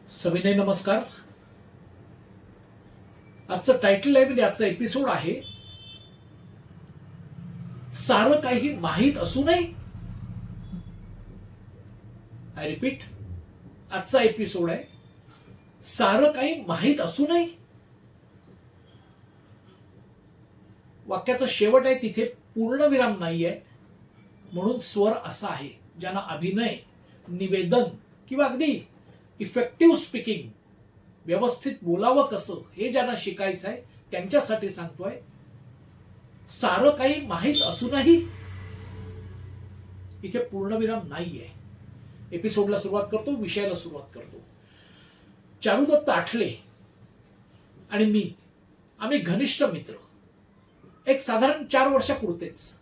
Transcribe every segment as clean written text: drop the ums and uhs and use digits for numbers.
सविनय नमस्कार. आजचं टायटल आहे म्हणजे आजचा एपिसोड आहे सारं काही माहीत असू नये. आय रिपीट, आजचा एपिसोड आहे सारं काही माहीत असू नये. वाक्याचा शेवट आहे तिथे पूर्णविराम नाहीये, म्हणून स्वर असा आहे ज्यांना अभिनय, निवेदन किंवा अगदी इफेक्टिव्ह स्पीकिंग, व्यवस्थित बोलावं कसं हे ज्यांना शिकायचं आहे त्यांच्यासाठी सांगतोय. सारं काही माहीत असूनही इथे पूर्णविराम नाहीये. एपिसोडला सुरुवात करतो, विषयाला सुरुवात करतो. चारुदत्त आठले आणि मी आम्ही घनिष्ठ मित्र. एक साधारण 4 वर्षापुरतेच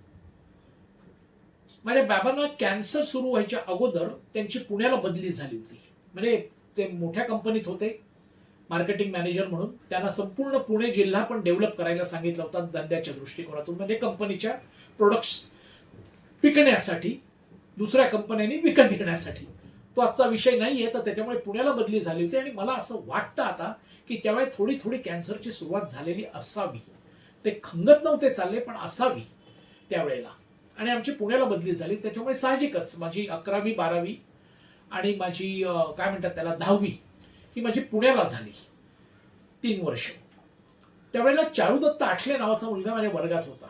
माझ्या बाबांना कॅन्सर सुरू व्हायच्या अगोदर त्यांची पुण्याला बदली झाली होती. म्हणजे ते मोठ्या कंपनीत होते मार्केटिंग मॅनेजर म्हणून. त्यांना संपूर्ण पुणे जिल्हा पण डेव्हलप करायला सांगितलं होतं धंद्याच्या दृष्टिकोनातून, म्हणजे कंपनीच्या प्रोडक्ट्स विकण्यासाठी, दुसऱ्या कंपन्यांनी विकत घेण्यासाठी. तो आजचा विषय नाहीये, तर त्याच्यामुळे पुण्याला बदली झाली होती. आणि मला असं वाटतं आता की त्यावेळी थोडी थोडी कॅन्सरची सुरुवात झालेली असावी. ते खंगत नव्हते चालले, पण असावी त्यावेळेला. आणि आमची पुण्याला बदली झाली, त्याच्यामुळे साहजिकच माझी 11वी 12वी आणि माझी काय म्हणतात त्याला 10वी ही माझी पुण्याला झाली 3 वर्ष. त्यावेळेला चारुदत्त आठले नावाचा मुलगा माझ्या वर्गात होता.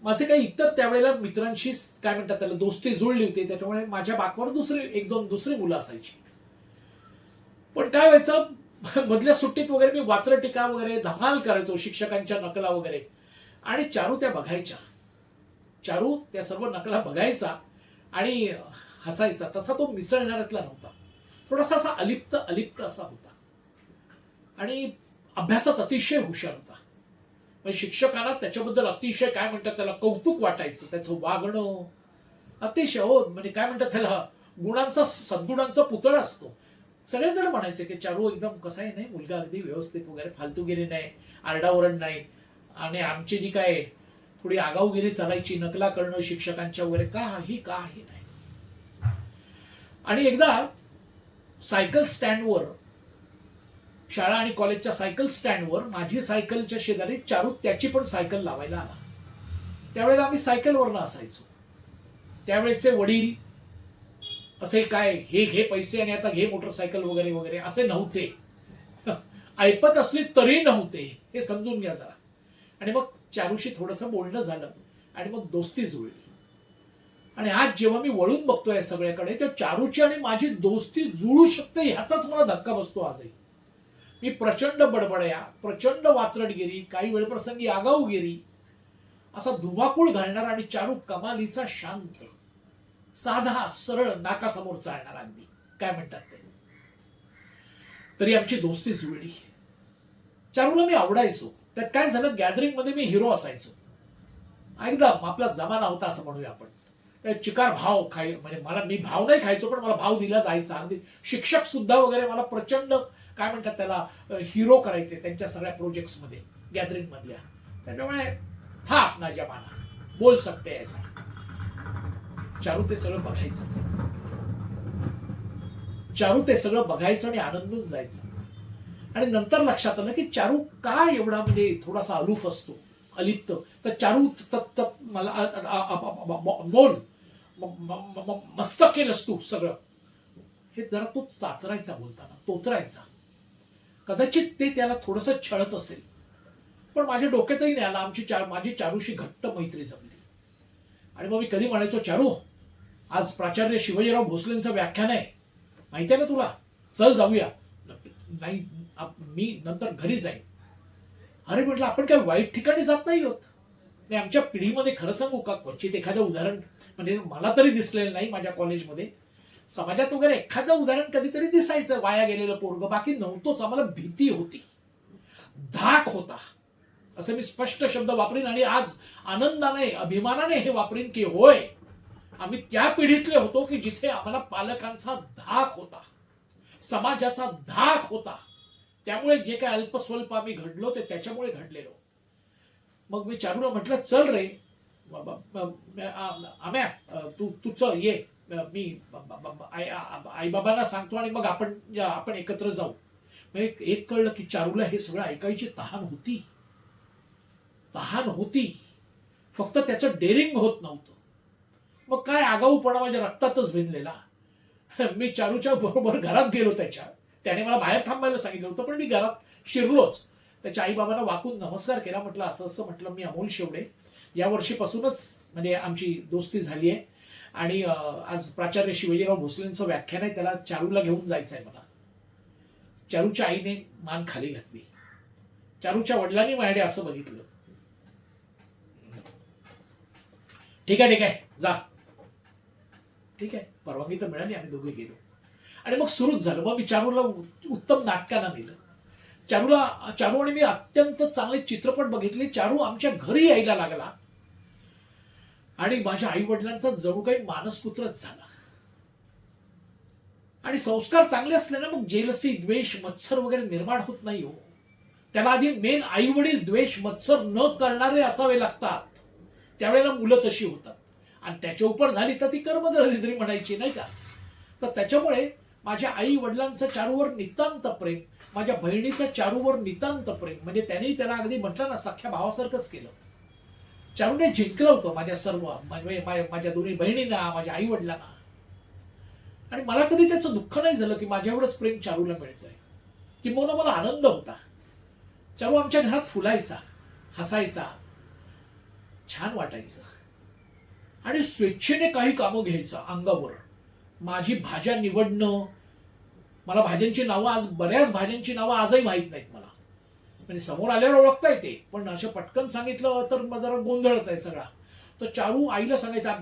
माझे काही इतर त्यावेळेला मित्रांशी काय म्हणतात त्याला दोस्ती जुळली होती, त्याच्यामुळे माझ्या बाकावर एक दोन दुसरी मुलं असायची. पण काय व्हायचं, मधल्या सुट्टीत वगैरे मी वात्रटिका वगैरे धमाल करायचो, शिक्षकांच्या नकला वगैरे. आणि चारू त्या बघायच्या. चारू त्या सर्व नकला बघायचा आणि हसायचा. तसा तो मिसळणाऱ्यातला नव्हता, थोडासा असा अलिप्त अलिप्त असा होता. आणि अभ्यासात अतिशय हुशार होता. म्हणजे शिक्षकांना त्याच्याबद्दल अतिशय काय म्हणतात त्याला कौतुक वाटायचं. त्याचं वागणं अतिशय, हो म्हणजे काय म्हणतात त्याला गुणांचा सद्गुणांचा पुतळा असतो. सगळेजण म्हणायचे की चारू एकदम कसा आहे, नाही मुलगा अगदी व्यवस्थित वगैरे, फालतूगिरी नाही, आरडाओरड नाही. आणि आमची जी काय थोडी आगाऊगिरी चालायची, नकला करणं शिक्षकांच्या वगैरे, काही नाही. आणि एकदा सायकल स्टँडवर, शाळा आणि कॉलेजच्या सायकल स्टँडवर माझी सायकलच्या शेजारी चारू त्याची पण सायकल लावायला आला. त्यावेळेला आम्ही सायकलवरनं असायचो. त्यावेळेचे वडील असे काय हे पैसे आणि आता घे मोटरसायकल वगैरे वगैरे असे नव्हते. ऐपत असली तरी नव्हते, हे समजून घ्या जरा. आणि मग चारूशी थोडंसं बोलणं झालं आणि मग दोस्ती जुळली. आणि आज जेव्हा मी वळून बघतोय सगळ्याकडे, तर चारूची आणि माझी दोस्ती जुळू शकते ह्याचाच मला धक्का बसतो आजही. मी प्रचंड बडबड्या, प्रचंड वात्रटगिरी, काही वेळप्रसंगी आगाऊगिरी असा धुमाकूळ घालणारा, आणि चारू कमालीचा शांत, साधा, सरळ, नाकासमोर चालणारा, अगदी काय म्हणतात ते. तरी आमची दोस्ती जुळली. चारूला मी आवडायचो. त्यात काय झालं, गॅदरिंग मध्ये मी हिरो असायचो. एकदम आपला जमाना होता असं म्हणूया आपण. त्या चिकार भाव म्हणजे मी भाव नाही खायचो, पण मला भाव दिला जायचा. अगदी शिक्षक सुद्धा वगैरे मला प्रचंड काय म्हणतात त्याला हिरो करायचे त्यांच्या सगळ्या प्रोजेक्ट्स मध्ये, गॅदरिंग मधल्या. त्याच्यामुळे था अपना जमाना, बोल सकते ऐसा. चारू ते सगळं बघायचं आणि आनंदून जायचं. आणि नंतर लक्षात आलं की चारू का एवढा म्हणजे थोडासा अलूफ असतो, अलिप्त. तर चारू मला बोल मस्त केलंस तू सगळं, हे जरा तो चाचरायचा बोलताना, तोतरायचा. कदाचित ते त्याला थोडंसं छळत असेल, पण माझ्या डोक्यातही नाही आला. माझी चारूशी घट्ट मैत्री जमली. आणि मग मी कधी म्हणायचो, चारू आज प्राचार्य शिवाजीराव भोसलेंचं व्याख्यान आहे, माहिती आहे ना तुला, चल जाऊया. नाही, मी नंतर घरी जाईन. अरे म्हटलं, आपण काय वाईट ठिकाणी जात नाही होत. नाही, आमच्या पिढीमध्ये खरं सांगू का, क्वचित एखादं उदाहरण म्हणजे मला तरी दिसलेलं नाही माझ्या कॉलेजमध्ये, समाजात वगैरे एखादं उदाहरण कधीतरी दिसायचं, वाया गेलेलं पोरग, बाकी नव्हतोच. आम्हाला भीती होती, धाक होता. असं मी स्पष्ट शब्द वापरीन आणि आज आनंदाने, अभिमानाने हे वापरीन की होय, आम्ही त्या पिढीतले होतो की जिथे आम्हाला पालकांचा धाक होता, समाजाचा धाक होता. त्यामुळे जे काय अल्पस्वल्प आम्ही घडलो ते त्याच्यामुळे घडलेलो. मग मी चारूला म्हटलं, चल रे आम्या, तू चल ये, मी आईबाबांना सांगतो आणि मग आपण एकत्र जाऊ. मग एक कळलं की चारूला हे सगळं ऐकायची तहान होती, फक्त त्याचं डेअरिंग होत नव्हतं. मग काय आगाऊपणा माझ्या रक्तातच भिनलेला. मी चारूच्या बरोबर घरात गेलो त्याने मला बाहेर थांबायला सांगितलं होतं, पण मी घरात शिरलोच. त्याच्या आईबाबांना वाकून नमस्कार केला. म्हटलं असं म्हटलं, मी अमोल शेवडे, या वर्षीपासूनच म्हणजे आमची दोस्ती झाली आहे आणि आज प्राचार्य शिवाजीराव भोसलेंचं व्याख्यान आहे, त्याला चारूला घेऊन जायचं आहे मला. चारूच्या आईने मान खाली घातली. चारूच्या वडिलांनी माझ्याकडे असं बघितलं. ठीक आहे जा. ठीक आहे, परवानगी तर मिळाली. आम्ही दोघे गेलो आणि मग सुरूच झालं. मग मी चारूला उत्तम नाटकांना नेलं. चारू आणि मी अत्यंत चांगले चित्रपट बघितले. चारू आमच्या घरी यायला लागला आणि माझ्या आई वडिलांचा जणू काही मानसपुत्रच झाला. आणि संस्कार चांगले असले ना, मग जेलसी, द्वेष, मत्सर वगैरे निर्माण होत नाही हो. त्याला आधी मेन आई वडील द्वेष मत्सर न करणारे असावे लागतात, त्यावेळेला मुलं तशी होतात. आणि त्याच्या उपर झाली तर ती कर्मदरिद्री म्हणायची, नाही का. तर त्याच्यामुळे माझ्या आई वडिलांचं चारूवर नितांत प्रेम, माझ्या बहिणीचं चारूवर नितांत प्रेम. म्हणजे त्यांनी त्याला अगदी म्हटलं ना, सख्या भावासारखंच केलं. चारूने जिंकलं होतं माझ्या सर्व, माझ्या दोन्ही बहिणींना, माझ्या आई वडिलांना. आणि मला कधी त्याचं दुःख नाही झालं की माझ्या एवढंच प्रेम चारूला मिळतंय. किंबहुना मला आनंद होता. चारू आमच्या घरात फुलायचा, हसायचा, छान वाटायचं आणि स्वेच्छेने काही कामं घ्यायचं अंगावर. माझी भाज्या निवडणं, मला भाज्यांची नावं, आज बऱ्याच भाज्यांची नावं आजही माहीत नाहीत मला. म्हणजे समोर आल्यावर ओळखता येते, पण असं पटकन सांगितलं तर जरा गोंधळच आहे सगळा. तर चारू आईला सांगायचा,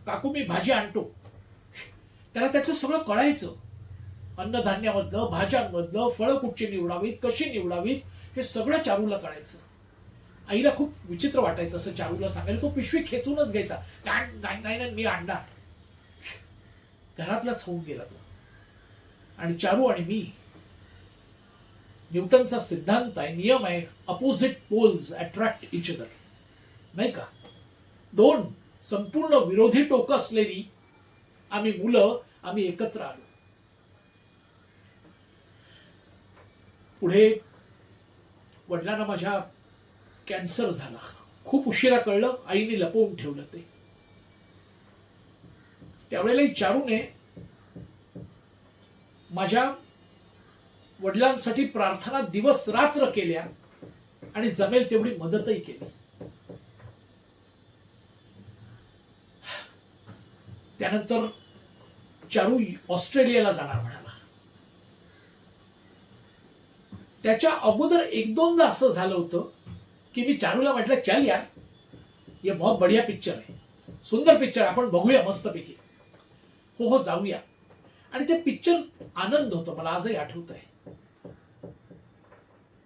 काकू मी भाजी आणतो. त्याला त्याचं सगळं कळायचं. अन्नधान्यामधलं, भाज्यांमधलं, फळं कुठची निवडावीत, कशी निवडावीत, हे सगळं चारूला कळायचं. आईला खूप विचित्र वाटायचं असं चारूला सांगायला. तो पिशवी खेचूनच घ्यायचा. नाही मी आणणार. घरातलाच होऊन गेला तो. आणि चारू आणि मी, न्यूटनचा सिद्धांत आहे, नियम आहे, opposite poles attract each other, नाही का. दोन संपूर्ण विरोधी टोकं असलेली आम्ही मुलं, आम्ही एकत्र आलो. पुढे वडिलांना माझ्या कॅन्सर झाला. खूप उशिरा कळलं, आईने लपवून ठेवलं ते. त्यावेळेला चारूने माझ्या वडिलांसाठी प्रार्थना दिवस रात्र केल्या आणि जमेल तेवढी मदतही केली. त्यानंतर चारू ऑस्ट्रेलियाला जाणार म्हणाला. त्याच्या अगोदर एक दोनदा असं झालं होतं की मी चारूला म्हटलं, चल यार, ये बहुत बढ़िया पिक्चर आहे, सुंदर पिक्चर, आपण बघूया मस्तपैकी. हो जाऊया. आणि ते पिक्चर आनंद होतं, मला आजही आठवत आहे.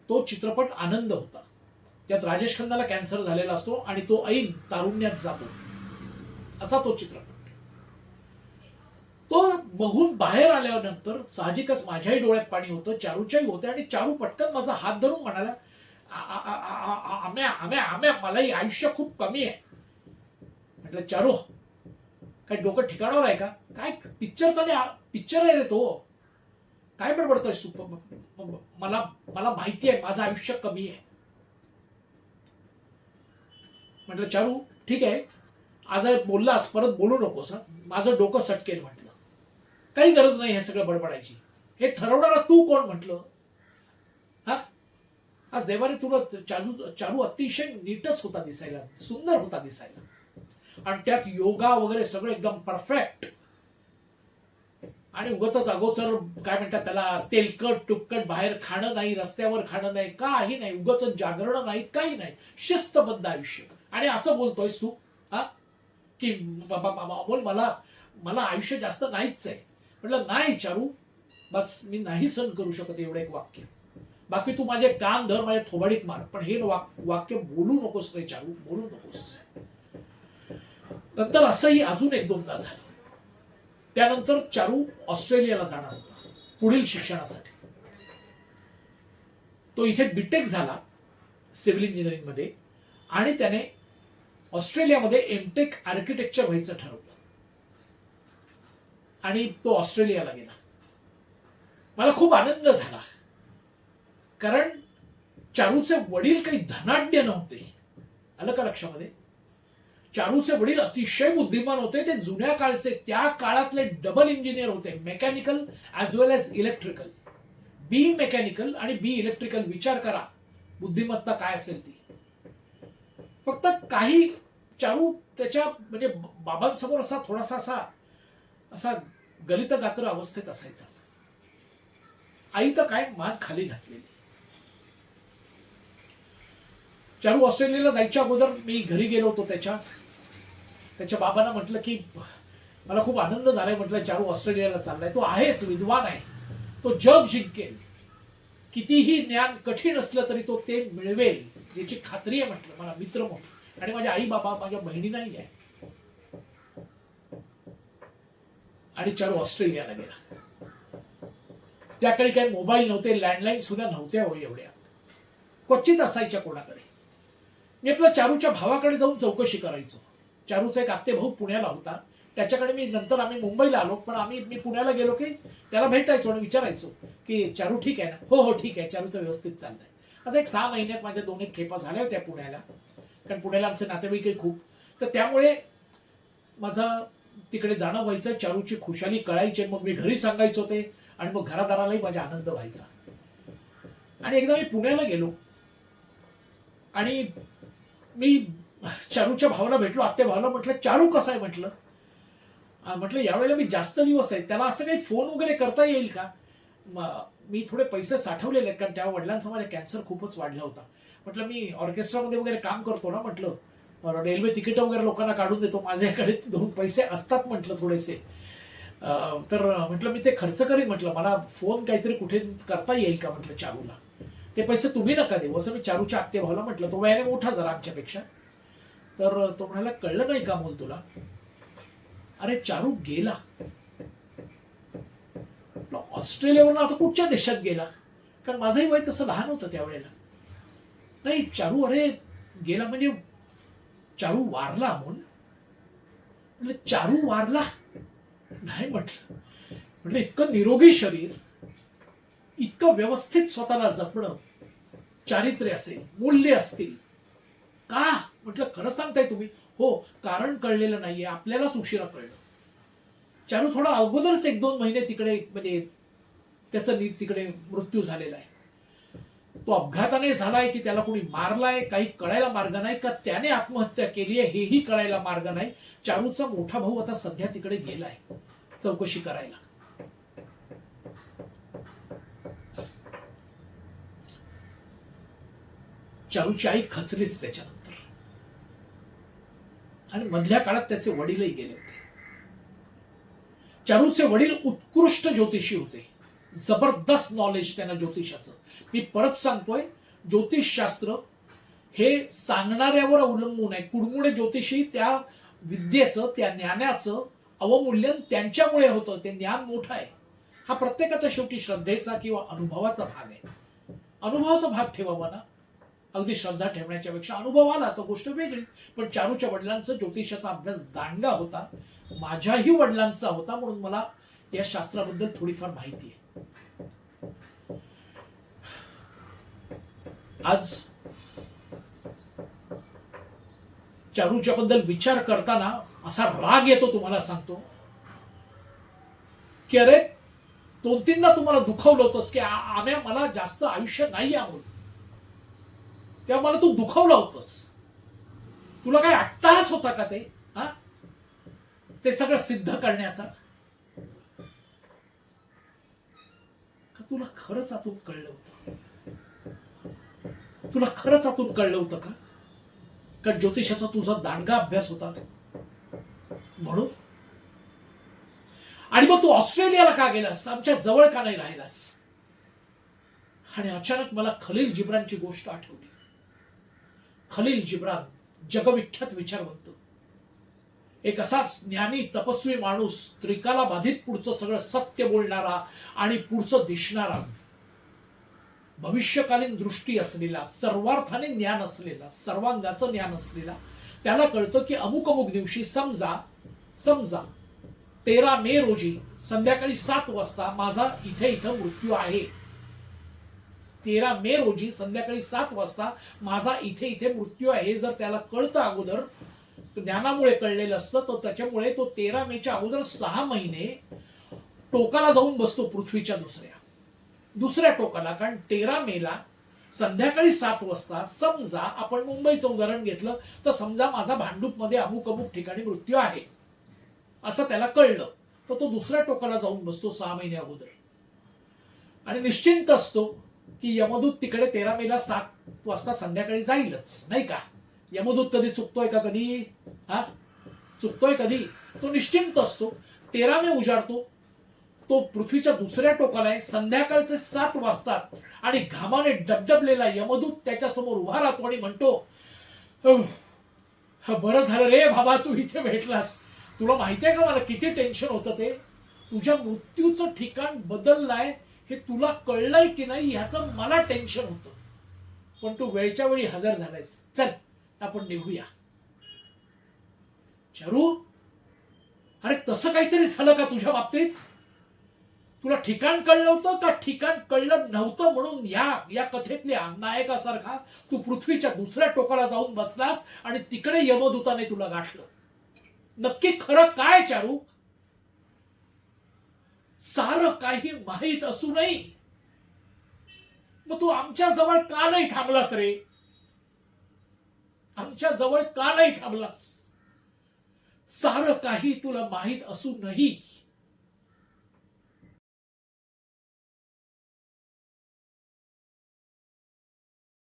तो चित्रपट आनंद होता. त्यात राजेश खन्नाला कॅन्सर झालेला असतो आणि तो ऐन तारुण्यात जातो, असा तो चित्रपट. तो बघून बाहेर आल्यानंतर साहजिकच माझ्याही डोळ्यात पाणी होतं, चारूच्याही होते. आणि चारू पटकन माझा हात धरून म्हणाला, आम्या मलाही आयुष्य खूप कमी आहे. म्हटलं, चारू काय डोकं ठिकाणावर आहे का? काय पिक्चर आहे रे तो, काय बडबडतोय? मला माहिती आहे माझं आयुष्य कमी आहे. म्हटलं, चारू ठीक आहे, आज बोललास, परत बोलू नकोस, माझं डोकं सटकेल. म्हटलं, काही गरज नाही हे सगळं बडबडायची, हे ठरवणारा तू कोण? म्हटलं, हा आज देवाने तुला चारू अतिशय नीटच होता दिसायला, सुंदर होता दिसायला. आणि त्यात योगा वगैरे सगळं एकदम परफेक्ट. आणि उगाच अगोचर काय म्हणतात त्याला, तेलकट तुपकट बाहेर खाणं नाही, रस्त्यावर खाणं नाही, काही नाही, उगाच जागरण नाही, काही नाही, शिस्तबद्ध आयुष्य. आणि असं बोलतोयस तू हा की बोल, मला आयुष्य जास्त नाहीच आहे. म्हटलं, नाही चारू, बस मी नाही सहन करू शकत एवढं एक वाक्य. बाकी तू माझे कान धर, माझ्या थोबाडीत मार, पण हे वाक्य बोलू नकोस रे चारू, बोलू नकोस. नंतर असंही अजून एक दोनदा झालं. त्यानंतर चारू ऑस्ट्रेलियाला जाणार होता पुढील शिक्षणासाठी. तो इथे बीटेक झाला सिव्हिल इंजिनिअरिंग मध्ये आणि त्याने ऑस्ट्रेलियामध्ये एमटेक आर्किटेक्चर व्हायचं ठरवलं आणि तो ऑस्ट्रेलियाला गेला. मला खूप आनंद झाला, कारण चारूचे वडील काही धनाढ्य नव्हते. आलं का लक्षामध्ये? चारूचे वडील अतिशय बुद्धिमान होते. ते जुन्या काळचे, त्या काळातले डबल इंजिनियर होते, मेकॅनिकल ॲज वेल एज इलेक्ट्रिकल. बी मेकॅनिकल आणि बी इलेक्ट्रिकल. विचार करा बुद्धिमत्ता काय असेल ती. फक्त काही चारू त्याच्या म्हणजे बाबांसमोर असा थोडासा असा गलित गात्र अवस्थेत असायचा. आई तर काय मान खाली घातलेली. चारू ऑस्ट्रेलियाला जायच्या अगोदर मी घरी गेलो होतो. त्याच्या बाबांना म्हटलं की मला खूप आनंद झालाय. म्हटलं चारू ऑस्ट्रेलियाला चाललाय. तो आहेच विद्वान आहे, तो जग जिंकेल. कितीही ज्ञान कठीण असलं तरी तो ते मिळवेल याची खात्री आहे. म्हटलं मला मित्र म्हणून, आणि माझ्या आई बाबा माझ्या बहिणी नाही आहे. आणि चारू ऑस्ट्रेलियाला गेला. त्याकडे काही मोबाईल नव्हते, लँडलाईन सुद्धा नव्हत्या हो एवढ्या, क्वचित असायच्या कोणाकडे. मी आपल्या चारूच्या भावाकडे जाऊन चौकशी करायचो. चारूचा एक आत्ते भाऊ पुण्याला होता, त्याच्याकडे मी नंतर आम्ही मुंबईला आलो, पण मी पुण्याला गेलो की त्याला भेटायचो आणि विचारायचो की चारू ठीक आहे ना? हो हो ठीक आहे, चारूचं व्यवस्थित चाललंय. असं एक 6 महिन्यात माझ्या 2 खेपा झाल्या होत्या पुण्याला, कारण पुण्याला आमचे नातेवाईक खूप. तर त्यामुळे माझं तिकडे जाणं व्हायचं. चारूची खुशाली कळायची, मग मी घरी सांगायचो ते, आणि मग घरादारालाही माझा आनंद व्हायचा. आणि एकदा मी पुण्याला गेलो आणि मी चारूच्या भावाला भेटलो, आत्या भावाला. म्हटलं चारू कसा आहे? म्हटलं यावेळेला मी जास्त दिवस आहे, त्याला असं काही फोन वगैरे करता येईल का? मी थोडे पैसे साठवलेले आहेत, कारण त्या वडिलांचा माझ्या कॅन्सर खूपच वाढला होता. म्हटलं मी ऑर्केस्ट्रामध्ये वगैरे काम करतो ना, म्हटलं रेल्वे तिकीट वगैरे लोकांना काढून देतो, माझ्याकडे 2 पैसे असतात म्हटलं थोडेसे. तर म्हटलं मी ते खर्च करीन. म्हटलं मला फोन काहीतरी कुठे करता येईल का म्हटलं चारूला? ते पैसे तुम्ही नका देऊ, असं मी चारूच्या आत्या भावाला म्हटलं. तो वयाने मोठा जरा आमच्यापेक्षा. तर तो म्हणाला कळलं नाही का मूल तुला? अरे चारू गेला. ऑस्ट्रेलियावरून आता कुठच्या देशात गेला? कारण माझंही वय तसं लहान होतं त्यावेळेला. नाही चारू अरे गेला म्हणजे चारू वारला म्हणून. चारू वारला? नाही म्हटलं इतकं निरोगी शरीर, इतकं व्यवस्थित स्वतःला जपणं, चारित्र्य असेल, मूल्य असतील का? म्हटलं खरं सांगताय तुम्ही? हो, कारण कळलेलं नाहीये, आपल्यालाच उशिरा कळलं. चारू थोडा अगोदरच 1-2 महिने तिकडे म्हणजे त्याचा तिकडे मृत्यू झालेला आहे. तो अपघाताने झालाय की त्याला कोणी मारलाय काही कळायला मार्ग नाही, का त्याने आत्महत्या केली आहे हेही कळायला मार्ग नाही. चारूचा मोठा भाऊ आता सध्या तिकडे गेलाय चौकशी करायला. चारूची आई खचलीच त्याच्यानंतर, आणि मधल्या काळात त्याचे वडीलही गेले होते. चारूचे वडील उत्कृष्ट ज्योतिषी होते, जबरदस्त नॉलेज त्यांना ज्योतिषाचं. मी परत सांगतोय, ज्योतिषशास्त्र हे सांगणाऱ्यावर अवलंबून आहे. कुडमुडे ज्योतिषी त्या विद्येचं, त्या ज्ञानाचं अवमूल्यन त्यांच्यामुळे होतं. ते ज्ञान मोठं आहे. हा प्रत्येकाचा शेवटी श्रद्धेचा किंवा अनुभवाचा भाग आहे. अनुभवाचा भाग ठेवावा ना, अगदी श्रद्धा ठेवण्याच्या पेक्षा. अनुभव आला तर गोष्ट वेगळी. पण चारूच्या वडिलांचा ज्योतिषाचा अभ्यास दांडगा होता, माझ्याही वडिलांचा होता, म्हणून मला या शास्त्राबद्दल थोडीफार माहिती आहे. आज चारूच्या बद्दल विचार करताना असा राग येतो, तुम्हाला सांगतो की अरे 2-3दा तुम्हाला दुखावलं होतंस की आम्ही मला जास्त आयुष्य नाही आवडत, तेव्हा मला तू दुखावलं होतंस. तुला काय अट्टहास होता का ते? ते सगळं सिद्ध करण्याचा? का तुला खरंच आतून कळलं होतं? तुला खरंच आतून कळलं होतं का? कारण ज्योतिषाचा तुझा दांडगा अभ्यास होता म्हणून. आणि मग तू ऑस्ट्रेलियाला का गेलास? आमच्या जवळ का नाही राहिलास? आणि अचानक मला खलील जिब्रानची गोष्ट आठवली. खलील जिब्रान जगविख्यात विचारवंत, एक असाच ज्ञानी तपस्वी माणूस, त्रिकाला बाधित पुढचं सगळं सत्य बोलणारा आणि पुढचं दिसणारा, भविष्यकालीन दृष्टी असलेला, सर्वार्थाने ज्ञान असलेला, सर्वांगाचं ज्ञान असलेला, त्याला कळतं की अमुक अमुक दिवशी समजा 13 मे रोजी संध्याकाळी 7 वाजता माझा इथं मृत्यू आहे. 13 मे रोजी संध्याकाळी 7 वाजता माझा इथे मृत्यू आहे. जर त्याला कळतं अगोदर, ज्ञानामुळे कळलेलं असतं, तर त्याच्यामुळे तो 13 मेच्या अगोदर 6 महिने टोकाला जाऊन बसतो पृथ्वीच्या दुसऱ्या टोकाला. कारण 13 मेला संध्याकाळी 7 वाजता समजा आपण मुंबईचं उदाहरण घेतलं तर समजा माझा भांडूपमध्ये अमुक अमुक ठिकाणी मृत्यू आहे असं त्याला कळलं, तर तो दुसऱ्या टोकाला जाऊन बसतो 6 महिने अगोदर आणि निश्चिंत असतो की यमदूत तिकडे 13 मेला 7 वाजता संध्याकाळी जाईलच, नाही का. यमदूत कधी चुकतोय का? कधी चुकतोय कधी? तो निश्चिंत असतो. 13 मे उजाडतो, तो पृथ्वीच्या दुसऱ्या टोकाला आहे, संध्याकाळचे 7 वाजतात आणि घामाने डबडबलेला यमदूत त्याच्यासमोर उभा राहतो आणि म्हणतो, बरं झालं रे बाबा तू इथे भेटलास. तुला माहितीये का मला किती टेन्शन होतं ते? तुझ्या मृत्यूचं ठिकाण बदललंय हे तुला कळलंय की नाही ह्याचं मला टेन्शन होतं, पण तू वेळच्या वेळी हजर झालायस. चल आपण निघूया. चारू, अरे तसं काहीतरी झालं का तुझ्या बाबतीत? तुला ठिकाण कळलं होतं का ठिकाण कळलं नव्हतं म्हणून या कथेतल्या नायकासारखा तू पृथ्वीच्या दुसऱ्या टोकाला जाऊन बसलास आणि तिकडे यमदूताने तुला गाठलं? नक्की खरं काय चारू? सारं काही माहीत असूनही मग तू आमच्या जवळ का नाही थांबलास रे? आमच्या जवळ का नाही थांबलास? सारं काही तुला माहीत असूनही